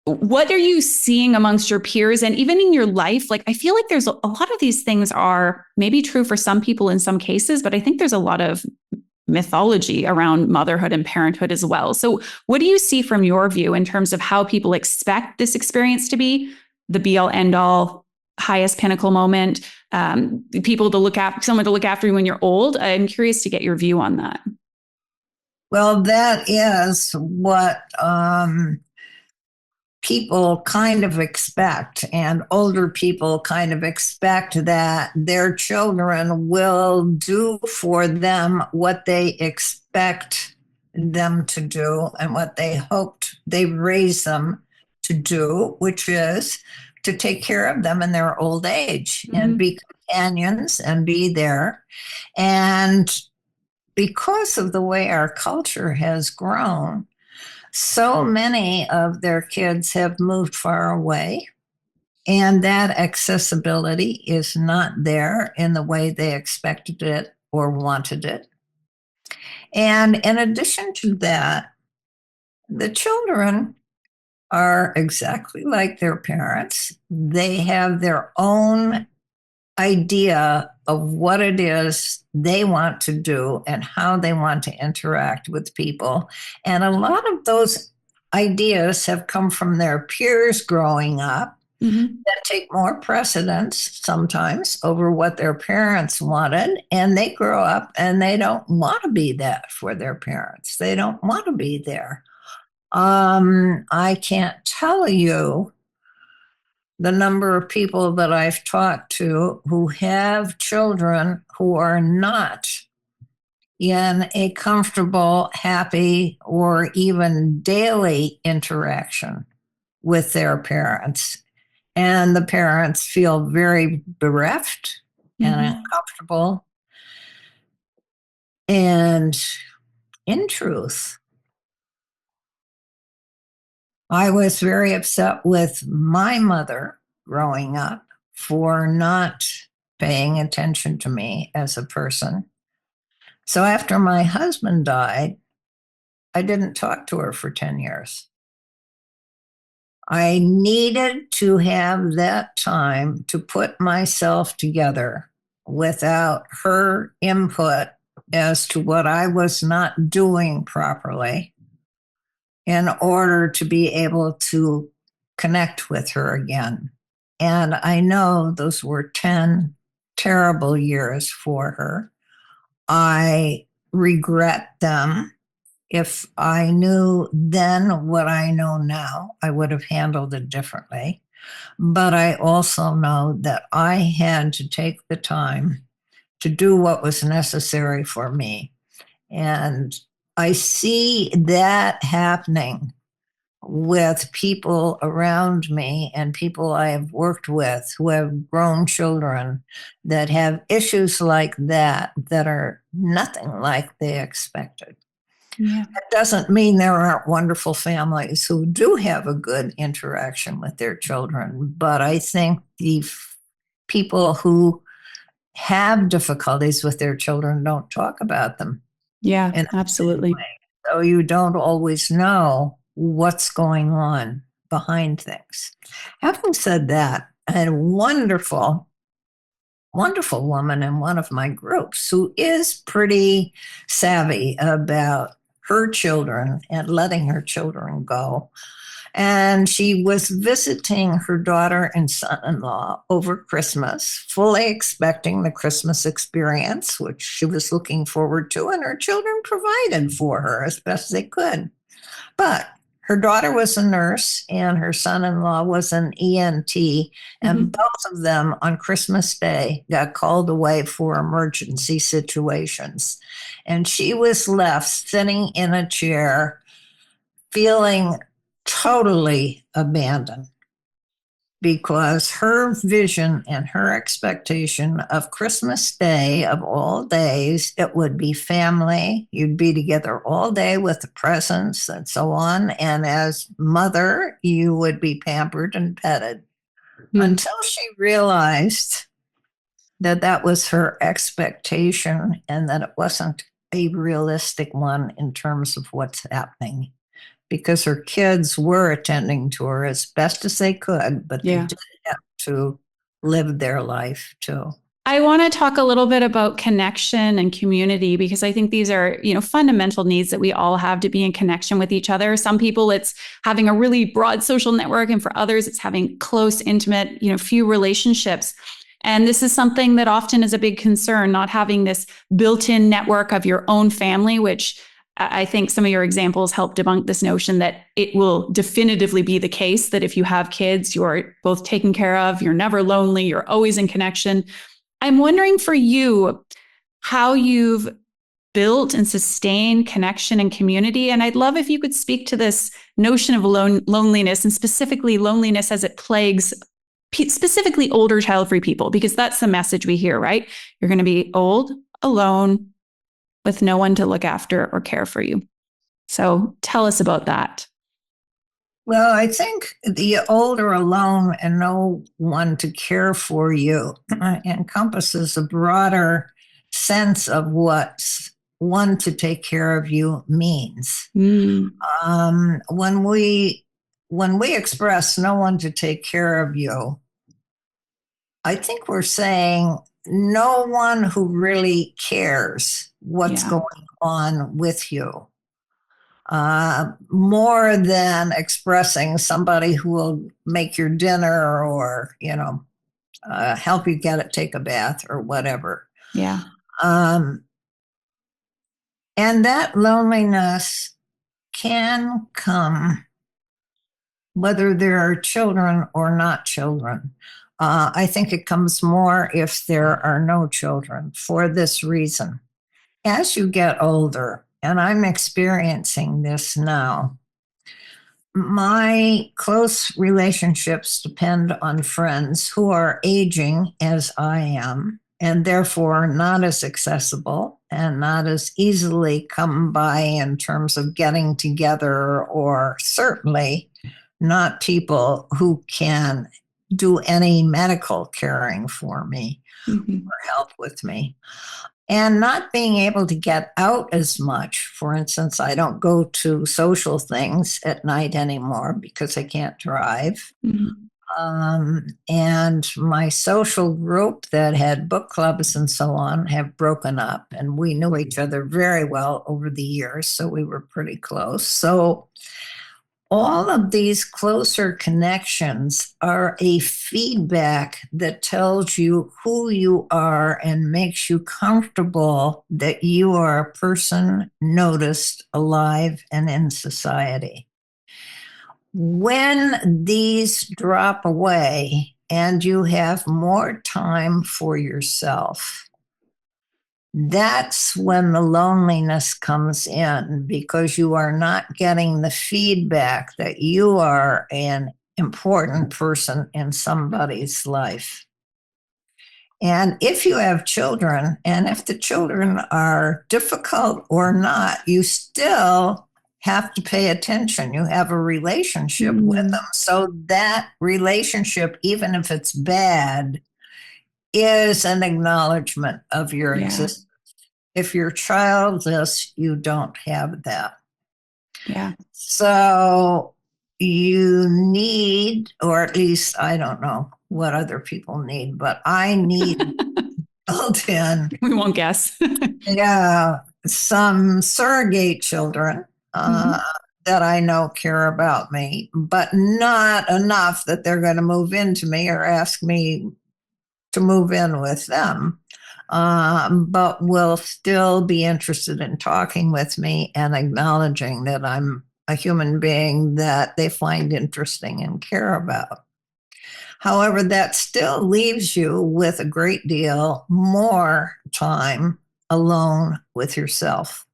What are you seeing amongst your peers and even in your life? Like, I feel like there's a lot of these things are maybe true for some people in some cases, but I think there's a lot of mythology around motherhood and parenthood as well. So what do you see from your view in terms of how people expect this experience to be the be all end all, highest pinnacle moment, people to look after, someone to look after you when you're old? I'm curious to get your view on that. Well, that is what people kind of expect, and older people kind of expect that their children will do for them what they expect them to do and what they hoped they raised them to do, which is to take care of them in their old age and be companions and be there. And because of the way our culture has grown, so many of their kids have moved far away, and that accessibility is not there in the way they expected it or wanted it. And in addition to that, the children are exactly like their parents. They have their own idea of what it is they want to do and how they want to interact with people. And a lot of those ideas have come from their peers growing up that take more precedence sometimes over what their parents wanted. And they grow up and they don't want to be that for their parents. They don't want to be there. I can't tell you the number of people that I've talked to who have children who are not in a comfortable, happy, or even daily interaction with their parents. And the parents feel very bereft and uncomfortable. And in truth, I was very upset with my mother growing up for not paying attention to me as a person. So after my husband died, I didn't talk to her for 10 years. I needed to have that time to put myself together without her input as to what I was not doing properly, in order to be able to connect with her again. And I know those were 10 terrible years for her. I regret them. If I knew then what I know now, I would have handled it differently. But I also know that I had to take the time to do what was necessary for me. And I see that happening with people around me and people I have worked with who have grown children that have issues like that are nothing like they expected. Yeah. That doesn't mean there aren't wonderful families who do have a good interaction with their children, but I think the people who have difficulties with their children don't talk about them. Yeah, absolutely. So you don't always know what's going on behind things. Having said that, I had a wonderful woman in one of my groups who is pretty savvy about her children and letting her children go. And she was visiting her daughter and son-in-law over Christmas, fully expecting the Christmas experience, which she was looking forward to, and her children provided for her as best they could. But her daughter was a nurse and her son-in-law was an ENT, and both of them on Christmas Day got called away for emergency situations. And she was left sitting in a chair feeling totally abandoned because her vision and her expectation of Christmas Day, of all days, it would be family. You'd be together all day with the presents and so on. And as mother, you would be pampered and petted until she realized that that was her expectation and that it wasn't a realistic one in terms of what's happening. Because her kids were attending to her as best as they could, but they did have to live their life too. I want to talk a little bit about connection and community, because I think these are, fundamental needs that we all have to be in connection with each other. Some people, it's having a really broad social network, and for others, it's having close, intimate, few relationships. And this is something that often is a big concern, not having this built-in network of your own family, which I think some of your examples help debunk this notion that it will definitively be the case that if you have kids, you're both taken care of, you're never lonely, you're always in connection. I'm wondering for you how you've built and sustained connection and community. And I'd love if you could speak to this notion of loneliness, and specifically loneliness as it plagues specifically older child-free people, because that's the message we hear, right? You're going to be old, alone, with no one to look after or care for you. So tell us about that. Well, I think the older alone and no one to care for you encompasses a broader sense of what one to take care of you means. When we express no one to take care of you, I think we're saying no one who really cares what's going on with you. More than expressing somebody who will make your dinner or, help you take a bath or whatever. Yeah. And that loneliness can come whether there are children or not children. I think it comes more if there are no children, for this reason. As you get older, and I'm experiencing this now, my close relationships depend on friends who are aging as I am, and therefore not as accessible and not as easily come by in terms of getting together, or certainly not people who can do any medical caring for me or help with me. And not being able to get out as much. For instance, I don't go to social things at night anymore because I can't drive. And my social group that had book clubs and so on have broken up, and we knew each other very well over the years, so we were pretty close. So all of these closer connections are a feedback that tells you who you are and makes you comfortable that you are a person noticed, alive, and in society. When these drop away and you have more time for yourself, that's when the loneliness comes in, because you are not getting the feedback that you are an important person in somebody's life. And if you have children, and if the children are difficult or not, you still have to pay attention. You have a relationship with them. So that relationship, even if it's bad, is an acknowledgement of your existence. If you're childless, you don't have that. Yeah. So you need, or at least I don't know what other people need, but I need built in. We won't guess. Some surrogate children that I know care about me, but not enough that they're going to move into me or ask me to move in with them, but will still be interested in talking with me and acknowledging that I'm a human being that they find interesting and care about. However, that still leaves you with a great deal more time alone with yourself.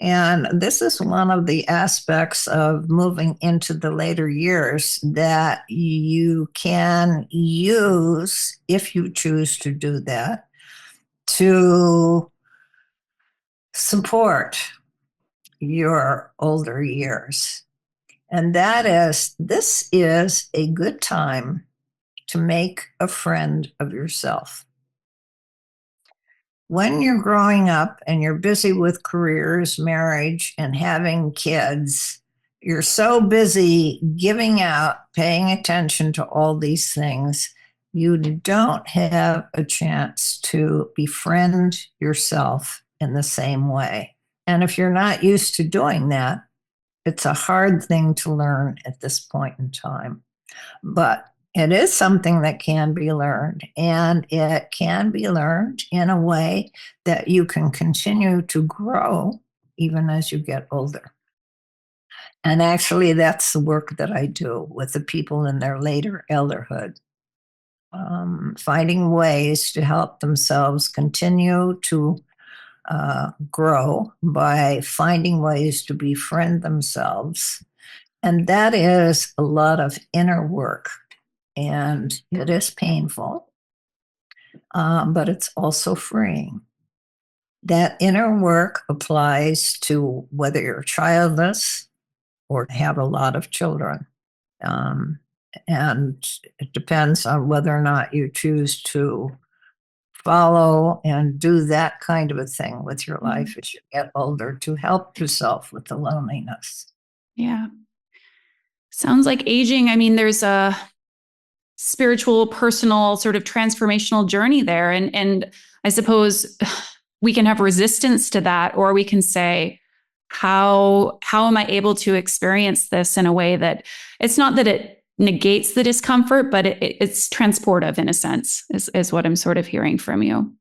And this is one of the aspects of moving into the later years that you can use, if you choose to do that, to support your older years. And this is a good time to make a friend of yourself. When you're growing up and you're busy with careers, marriage, and having kids, you're so busy giving out, paying attention to all these things, you don't have a chance to befriend yourself in the same way. And if you're not used to doing that, it's a hard thing to learn at this point in time. But it is something that can be learned, and it can be learned in a way that you can continue to grow even as you get older. And actually, that's the work that I do with the people in their later elderhood, finding ways to help themselves continue to grow by finding ways to befriend themselves. And that is a lot of inner work. And it is painful, but it's also freeing. That inner work applies to whether you're childless or have a lot of children. And it depends on whether or not you choose to follow and do that kind of a thing with your life as you get older to help yourself with the loneliness. Yeah. Sounds like aging. I mean, there's a spiritual, personal, sort of transformational journey there. And I suppose we can have resistance to that, or we can say, how am I able to experience this in a way that it's not that it negates the discomfort, but it's transportive in a sense, is what I'm sort of hearing from you.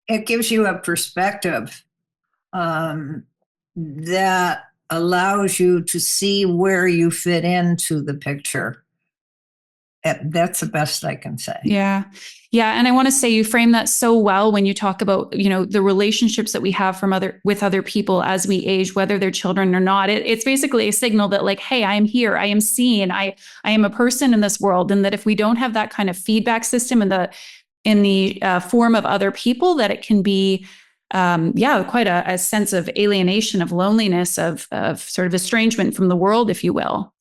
It gives you a perspective that allows you to see where you fit into the picture. That's the best I can say. Yeah. Yeah. And I want to say you frame that so well when you talk about, the relationships that we have with other people as we age, whether they're children or not. It's basically a signal that, like, hey, I am here, I am seen, I am a person in this world. And that if we don't have that kind of feedback system in the form of other people, that it can be quite a sense of alienation, of loneliness, of sort of estrangement from the world, if you will.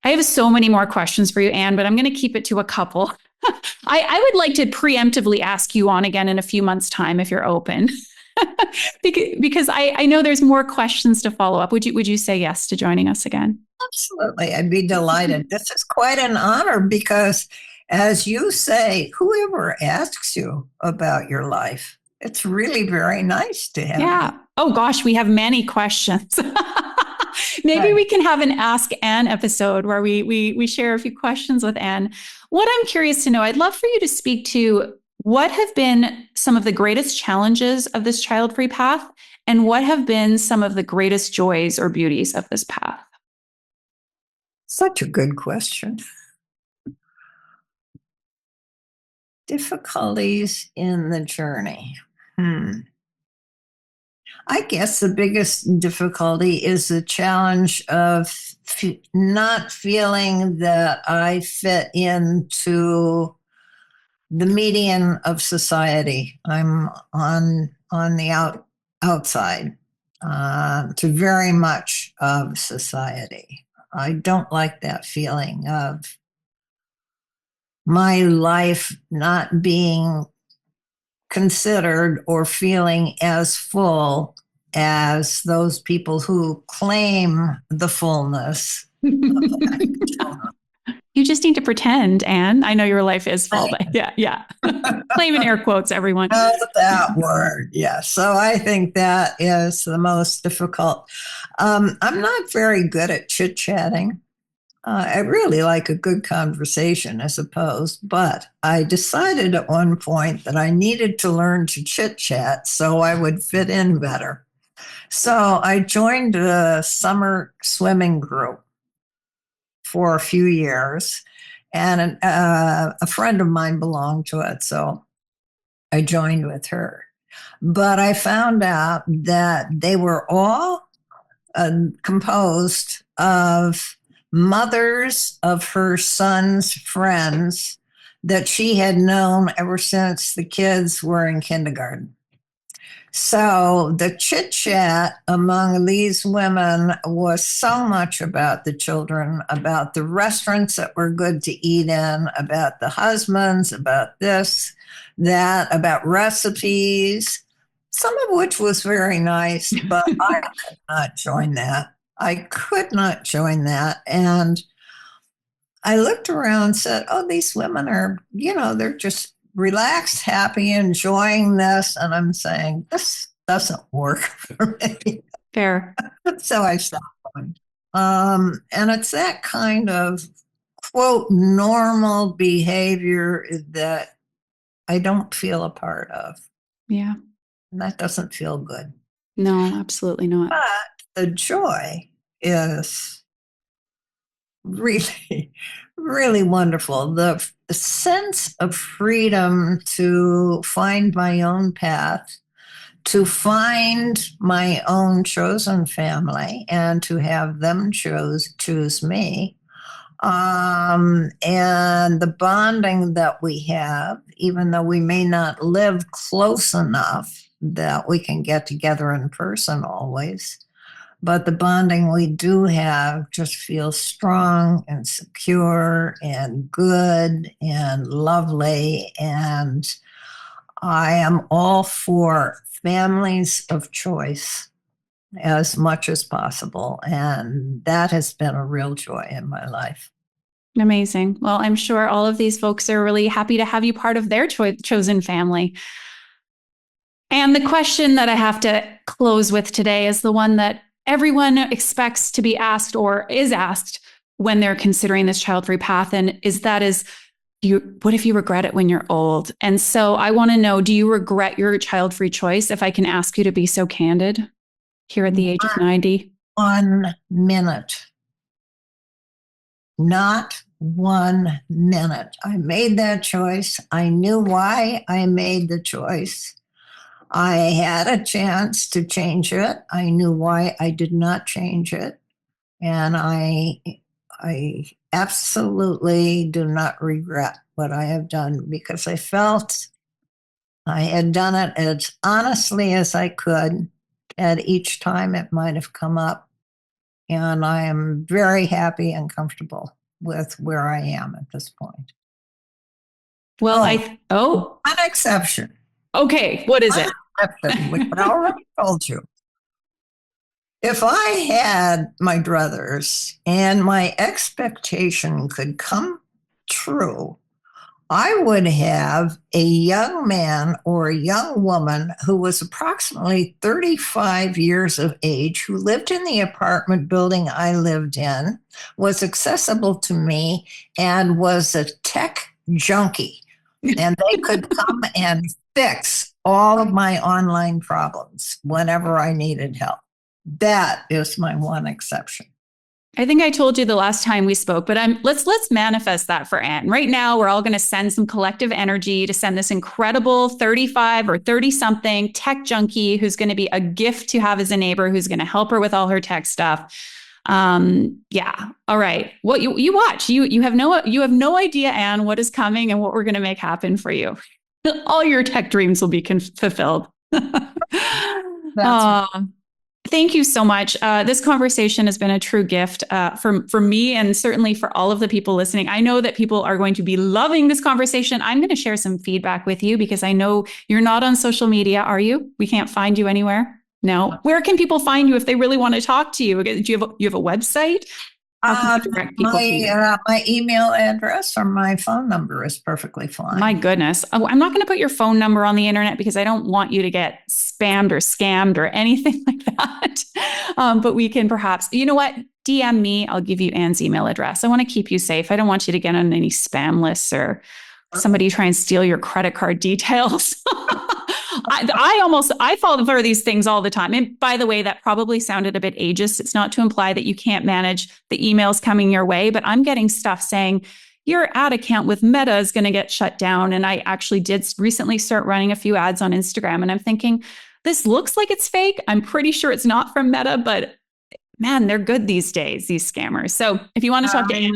I have so many more questions for you, Anne, but I'm going to keep it to a couple. I would like to preemptively ask you on again in a few months' time if you're open, because I know there's more questions to follow up. Would you say yes to joining us again? Absolutely, I'd be delighted. This is quite an honor because, as you say, whoever asks you about your life, it's really very nice to have. Yeah. You. Oh gosh, we have many questions. Maybe we can have an Ask Anne episode where we share a few questions with Anne. What I'm curious to know, I'd love for you to speak to what have been some of the greatest challenges of this child-free path, and what have been some of the greatest joys or beauties of this path? Such a good question. Difficulties in the journey. I guess the biggest difficulty is the challenge of not feeling that I fit into the median of society. I'm on the outside to very much of society. I don't like that feeling of my life not being considered or feeling as full as those people who claim the fullness. You just need to pretend, Anne. I know your life is full, but yeah. Claim in air quotes, everyone. That word, yeah. So I think that is the most difficult. I'm not very good at chit-chatting. I really like a good conversation, I suppose, but I decided at one point that I needed to learn to chit-chat so I would fit in better. So I joined a summer swimming group for a few years, and a friend of mine belonged to it, so I joined with her. But I found out that they were all composed of mothers of her son's friends that she had known ever since the kids were in kindergarten. So the chit chat among these women was so much about the children, about the restaurants that were good to eat in, about the husbands, about this, that, about recipes, some of which was very nice, but I could not join that. I could not join that. And I looked around and said, oh, these women are, they're just relaxed, happy, enjoying this. And I'm saying, this doesn't work for me. Fair. So I stopped going. And it's that kind of, quote, normal behavior that I don't feel a part of. Yeah. And that doesn't feel good. No, absolutely not. But the joy is really, really wonderful. The sense of freedom to find my own path, to find my own chosen family, and to have them choose me. And the bonding that we have, even though we may not live close enough that we can get together in person always, but the bonding we do have just feels strong and secure and good and lovely. And I am all for families of choice as much as possible. And that has been a real joy in my life. Amazing. Well, I'm sure all of these folks are really happy to have you part of their chosen family. And the question that I have to close with today is the one that everyone expects to be asked or is asked when they're considering this child-free path. And what if you regret it when you're old? And so I want to know, do you regret your child-free choice? If I can ask you to be so candid here at the age of 90. 1 minute. Not 1 minute. I made that choice. I knew why I made the choice. I had a chance to change it. I knew why I did not change it. And I absolutely do not regret what I have done, because I felt I had done it as honestly as I could at each time it might have come up. And I am very happy and comfortable with where I am at this point. Well, an exception. Okay, what is it? Which I already told you. If I had my druthers and my expectation could come true, I would have a young man or a young woman who was approximately 35 years of age, who lived in the apartment building I lived in, was accessible to me, and was a tech junkie. And they could come and fix all of my online problems whenever I needed help. That is my one exception. I think I told you the last time we spoke, but let's manifest that for Anne. Right now, we're all going to send some collective energy to send this incredible 35 or 30-something tech junkie who's going to be a gift to have as a neighbor, who's going to help her with all her tech stuff. Yeah. All right. What you watch? You have no idea, Anne, what is coming and what we're going to make happen for you. All your tech dreams will be fulfilled. Thank you so much. This conversation has been a true gift for me, and certainly for all of the people listening. I know that people are going to be loving this conversation. I'm going to share some feedback with you, because I know you're not on social media, are you? We can't find you anywhere? No. Where can people find you if they really want to talk to you? Do you have a website? My email address or my phone number is perfectly fine. My goodness. Oh, I'm not going to put your phone number on the internet, because I don't want you to get spammed or scammed or anything like that. But we can perhaps, you know what? DM me. I'll give you Anne's email address. I want to keep you safe. I don't want you to get on any spam lists or somebody try and steal your credit card details. I fall for these things all the time. And by the way, that probably sounded a bit ageist. It's not to imply that you can't manage the emails coming your way, but I'm getting stuff saying, your ad account with Meta is going to get shut down. And I actually did recently start running a few ads on Instagram. And I'm thinking, this looks like it's fake. I'm pretty sure it's not from Meta, but man, they're good these days, these scammers. So if you want to talk to Anne.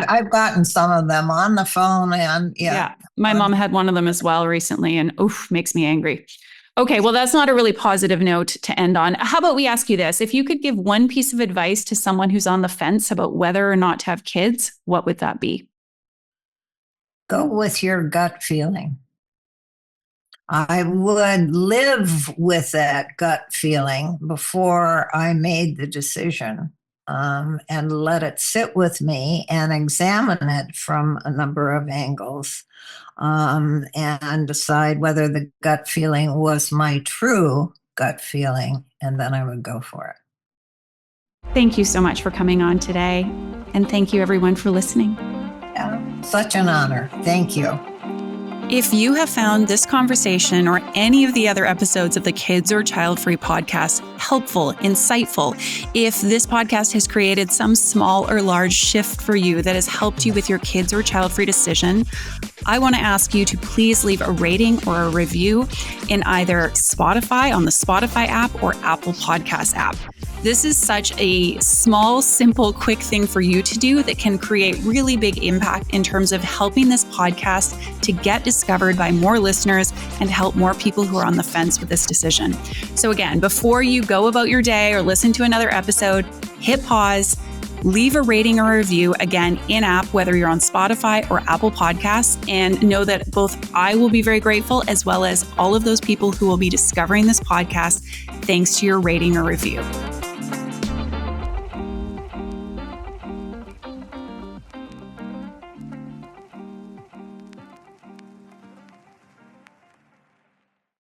I've gotten some of them on the phone and my mom had one of them as well recently and makes me angry. Okay, well, that's not a really positive note to end on. How about we ask you this? If you could give one piece of advice to someone who's on the fence about whether or not to have kids, what would that be? Go with your gut feeling. I would live with that gut feeling before I made the decision, and let it sit with me and examine it from a number of angles, and decide whether the gut feeling was my true gut feeling, and then I would go for it. Thank you so much for coming on today. And thank you, everyone, for listening. Yeah, such an honor. Thank you. If you have found this conversation or any of the other episodes of the Kids or Childfree podcast helpful, insightful, if this podcast has created some small or large shift for you that has helped you with your kids or child-free decision, I want to ask you to please leave a rating or a review in either Spotify on the Spotify app or Apple Podcast app. This is such a small, simple, quick thing for you to do that can create really big impact in terms of helping this podcast to get discovered by more listeners and help more people who are on the fence with this decision. So again, before you go about your day or listen to another episode, hit pause, leave a rating or a review, again, in-app, whether you're on Spotify or Apple Podcasts, and know that both I will be very grateful as well as all of those people who will be discovering this podcast thanks to your rating or review.